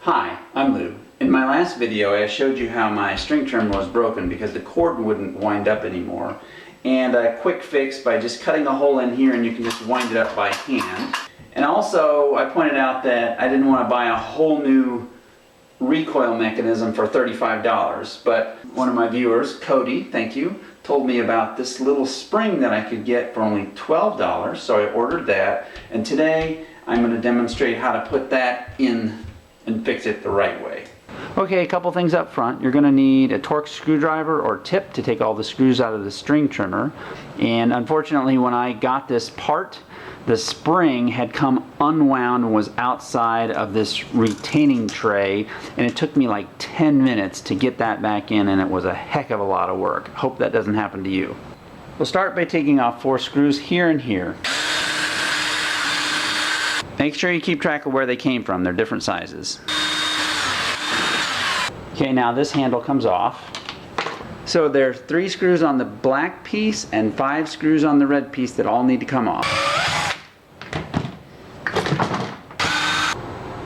Hi, I'm Lou. In my last video I showed you how my string trimmer was broken because the cord wouldn't wind up anymore. And a quick fix by just cutting a hole in here and you can just wind it up by hand. And also I pointed out that I didn't want to buy a whole new recoil mechanism for $35, but one of my viewers, Cody, thank you, told me about this little spring that I could get for only $12, so I ordered that, and today I'm going to demonstrate how to put that in and fix it the right way. Okay, a couple things up front. You're going to need a Torx screwdriver or tip to take all the screws out of the string trimmer, and unfortunately when I got this part, the spring had come unwound and was outside of this retaining tray, and it took me like 10 minutes to get that back in, and it was a heck of a lot of work. Hope that doesn't happen to you. We'll start by taking off 4 screws here and here. Make sure you keep track of where they came from. They're different sizes. Okay, now this handle comes off. So there are 3 screws on the black piece and 5 screws on the red piece that all need to come off.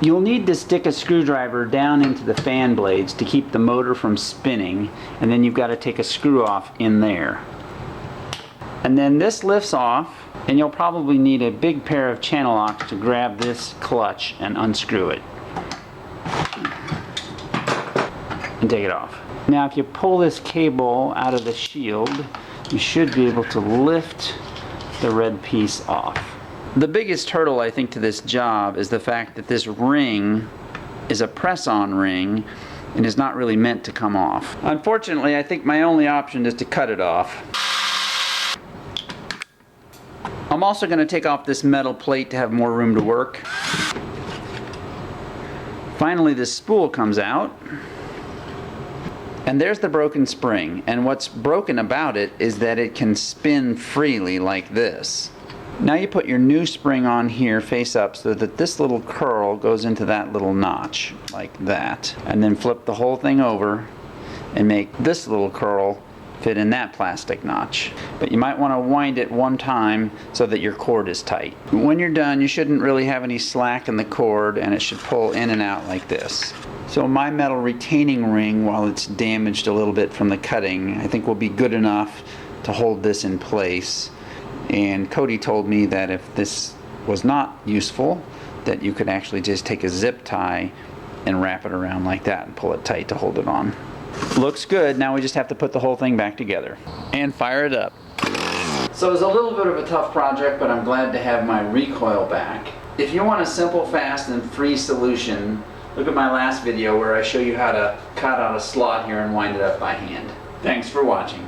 You'll need to stick a screwdriver down into the fan blades to keep the motor from spinning, and then you've got to take a screw off in there. And then this lifts off, and you'll probably need a big pair of channel locks to grab this clutch and unscrew it. And take it off. Now if you pull this cable out of the shield, you should be able to lift the red piece off. The biggest hurdle, I think, to this job is the fact that this ring is a press-on ring and is not really meant to come off. Unfortunately, I think my only option is to cut it off. I'm also going to take off this metal plate to have more room to work. Finally, this spool comes out. And there's the broken spring. And what's broken about it is that it can spin freely like this. Now you put your new spring on here face up so that this little curl goes into that little notch, like that. And then flip the whole thing over and make this little curl fit in that plastic notch. But you might want to wind it one time so that your cord is tight. When you're done, you shouldn't really have any slack in the cord, and it should pull in and out like this. So my metal retaining ring, while it's damaged a little bit from the cutting, I think will be good enough to hold this in place. And Cody told me that if this was not useful, that you could actually just take a zip tie and wrap it around like that and pull it tight to hold it on. Looks good. Now we just have to put the whole thing back together and fire it up. So it was a little bit of a tough project, but I'm glad to have my recoil back. If you want a simple, fast, and free solution, look at my last video where I show you how to cut out a slot here and wind it up by hand. Thanks for watching.